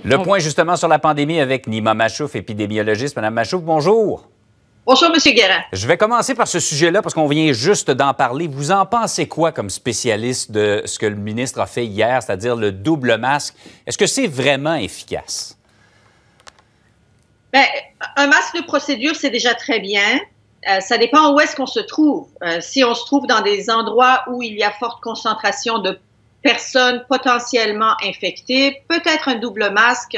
Le point justement sur la pandémie avec Nima Machouf, épidémiologiste. Madame Machouf, bonjour. Bonjour, M. Guérin. Je vais commencer par ce sujet-là parce qu'on vient juste d'en parler. Vous en pensez quoi comme spécialiste de ce que le ministre a fait hier, c'est-à-dire le double masque? Est-ce que c'est vraiment efficace? Bien, un masque de procédure, c'est déjà très bien. Ça dépend où est-ce qu'on se trouve. Si on se trouve dans des endroits où il y a forte concentration de personnes potentiellement infectées, peut-être un double masque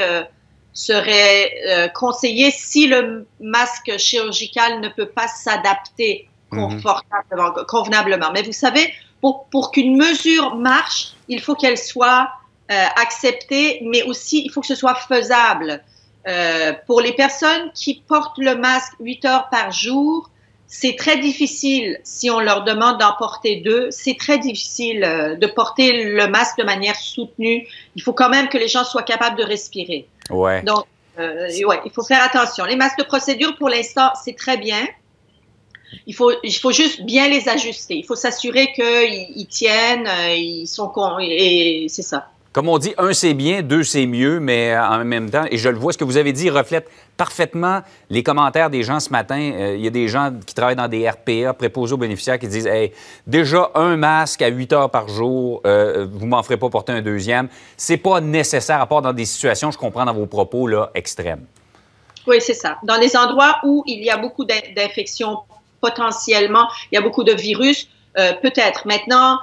serait conseillé si le masque chirurgical ne peut pas s'adapter convenablement. Mais vous savez, pour qu'une mesure marche, il faut qu'elle soit acceptée, mais aussi il faut que ce soit faisable. Pour les personnes qui portent le masque 8 heures par jour, c'est très difficile, si on leur demande d'en porter 2, c'est très difficile de porter le masque de manière soutenue. Il faut quand même que les gens soient capables de respirer. Ouais. Donc, il faut faire attention. Les masques de procédure, pour l'instant, c'est très bien. Il faut juste bien les ajuster. Il faut s'assurer qu'ils tiennent, et c'est ça. Comme on dit, 1, c'est bien, 2, c'est mieux, mais en même temps, et je le vois, ce que vous avez dit reflète parfaitement les commentaires des gens ce matin. Il y a des gens qui travaillent dans des RPA, préposés aux bénéficiaires, qui disent « Hey, déjà un masque à 8 heures par jour, vous m'en ferez pas porter un deuxième. » C'est pas nécessaire, à part dans des situations, je comprends dans vos propos, là, extrêmes. Oui, c'est ça. Dans les endroits où il y a beaucoup d'infections potentiellement, il y a beaucoup de virus, peut-être. Maintenant,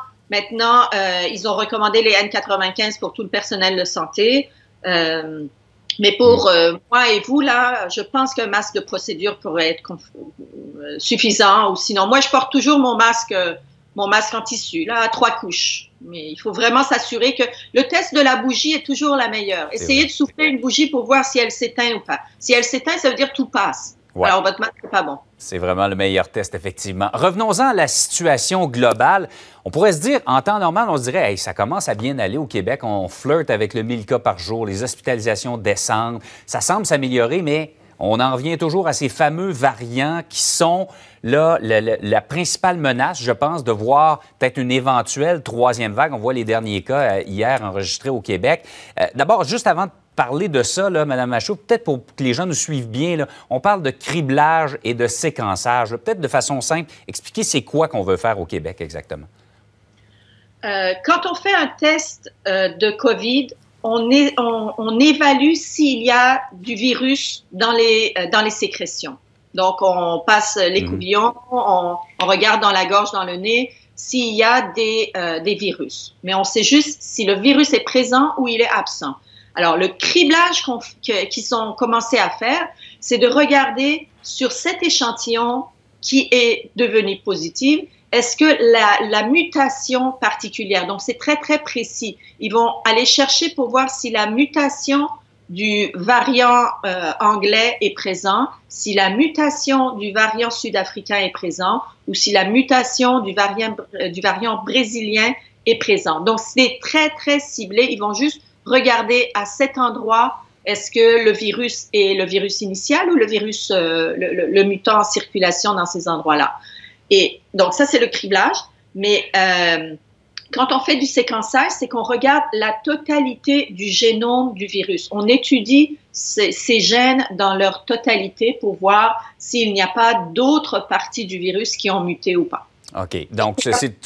ils ont recommandé les N95 pour tout le personnel de santé. Mais pour moi et vous, là, je pense qu'un masque de procédure pourrait être suffisant. Ou sinon, moi, je porte toujours mon masque en tissu, là, à 3 couches. Mais il faut vraiment s'assurer que le test de la bougie est toujours la meilleure. Essayez de souffler une bougie pour voir si elle s'éteint ou pas. Si elle s'éteint, ça veut dire tout passe. Ouais. Alors, votre masque n'est pas bon. C'est vraiment le meilleur test, effectivement. Revenons-en à la situation globale. On pourrait se dire, en temps normal, on se dirait, hey, ça commence à bien aller au Québec. On flirte avec le 1000 cas par jour. Les hospitalisations descendent. Ça semble s'améliorer, mais on en revient toujours à ces fameux variants qui sont là, la principale menace, je pense, de voir peut-être une éventuelle 3e vague. On voit les derniers cas hier enregistrés au Québec. D'abord, juste avant de parler de ça, là, Mme Machouf, peut-être pour que les gens nous suivent bien, là, on parle de criblage et de séquençage. Peut-être de façon simple, expliquer c'est quoi qu'on veut faire au Québec exactement. Quand on fait un test de COVID, on évalue s'il y a du virus dans les sécrétions. Donc, on passe l'écouvillon, on regarde dans la gorge, dans le nez, s'il y a des virus. Mais on sait juste si le virus est présent ou il est absent. Alors, le criblage qu'ils ont commencé à faire, c'est de regarder sur cet échantillon qui est devenu positif, est-ce que la mutation particulière, donc c'est très, très précis, ils vont aller chercher pour voir si la mutation du variant anglais est présent, si la mutation du variant sud-africain est présent ou si la mutation du variant brésilien est présent. Donc, c'est très, très ciblé. Ils vont juste regarder à cet endroit, est-ce que le virus est le virus initial ou le virus, le mutant en circulation dans ces endroits-là. Et donc, ça, c'est le criblage. Mais quand on fait du séquençage, c'est qu'on regarde la totalité du génome du virus. On étudie ces gènes dans leur totalité pour voir s'il n'y a pas d'autres parties du virus qui ont muté ou pas. OK. Donc, c'est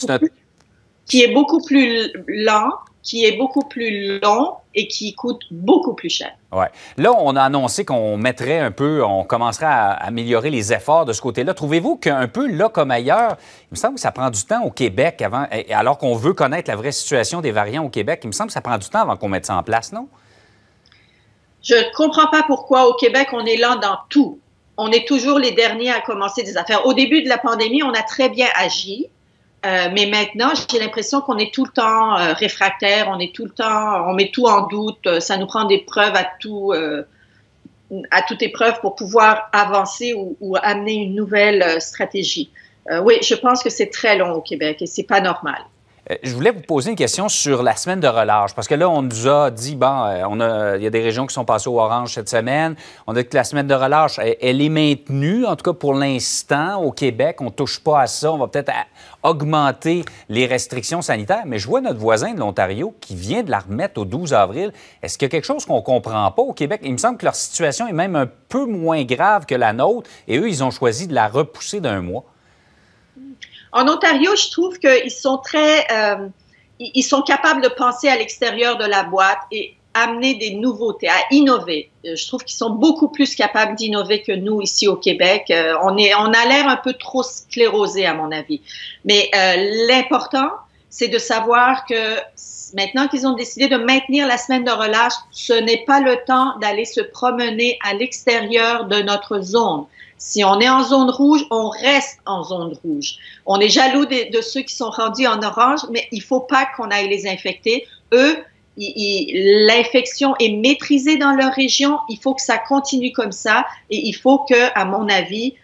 qui est beaucoup plus lent, qui est beaucoup plus long et qui coûte beaucoup plus cher. Oui. Là, on a annoncé qu'on mettrait un peu, on commencerait à améliorer les efforts de ce côté-là. Trouvez-vous qu'un peu là comme ailleurs, il me semble que ça prend du temps au Québec avant, alors qu'on veut connaître la vraie situation des variants au Québec, il me semble que ça prend du temps avant qu'on mette ça en place, non? Je ne comprends pas pourquoi au Québec, on est lent dans tout. On est toujours les derniers à commencer des affaires. Au début de la pandémie, on a très bien agi. Mais maintenant, j'ai l'impression qu'on est tout le temps réfractaire, on met tout en doute, ça nous prend des preuves à toute épreuve pour pouvoir avancer ou amener une nouvelle stratégie. Oui, je pense que c'est très long au Québec et c'est pas normal. Je voulais vous poser une question sur la semaine de relâche, parce que là, on nous a dit, il y a des régions qui sont passées au orange cette semaine. On a dit que la semaine de relâche, elle est maintenue, en tout cas pour l'instant, au Québec. On ne touche pas à ça. On va peut-être augmenter les restrictions sanitaires. Mais je vois notre voisin de l'Ontario qui vient de la remettre au 12 avril. Est-ce qu'il y a quelque chose qu'on ne comprend pas au Québec? Il me semble que leur situation est même un peu moins grave que la nôtre, et eux, ils ont choisi de la repousser d'un mois. En Ontario, je trouve qu'ils sont ils sont capables de penser à l'extérieur de la boîte et amener des nouveautés, à innover. Je trouve qu'ils sont beaucoup plus capables d'innover que nous ici au Québec. On a l'air un peu trop sclérosé, à mon avis. Mais l'important, c'est de savoir que maintenant qu'ils ont décidé de maintenir la semaine de relâche, ce n'est pas le temps d'aller se promener à l'extérieur de notre zone. Si on est en zone rouge, on reste en zone rouge. On est jaloux de ceux qui sont rendus en orange, mais il faut pas qu'on aille les infecter. Eux, l'infection est maîtrisée dans leur région. Il faut que ça continue comme ça. Et il faut que, à mon avis,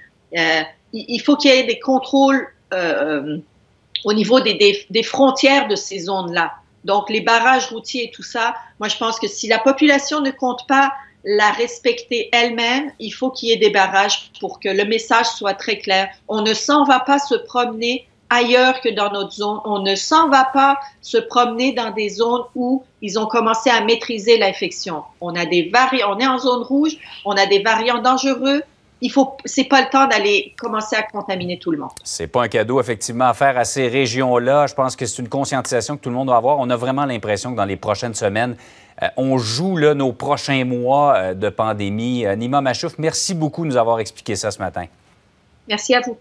il faut qu'il y ait des contrôles au niveau des frontières de ces zones-là. Donc, les barrages routiers et tout ça, moi, je pense que si la population ne compte pas la respecter elle-même, il faut qu'il y ait des barrages pour que le message soit très clair. On ne s'en va pas se promener ailleurs que dans notre zone. On ne s'en va pas se promener dans des zones où ils ont commencé à maîtriser l'infection. On est en zone rouge, on a des variants dangereux. C'est pas le temps d'aller commencer à contaminer tout le monde. C'est pas un cadeau, effectivement, à faire à ces régions-là. Je pense que c'est une conscientisation que tout le monde doit avoir. On a vraiment l'impression que dans les prochaines semaines, on joue là, nos prochains mois de pandémie. Nima Machouf, merci beaucoup de nous avoir expliqué ça ce matin. Merci à vous.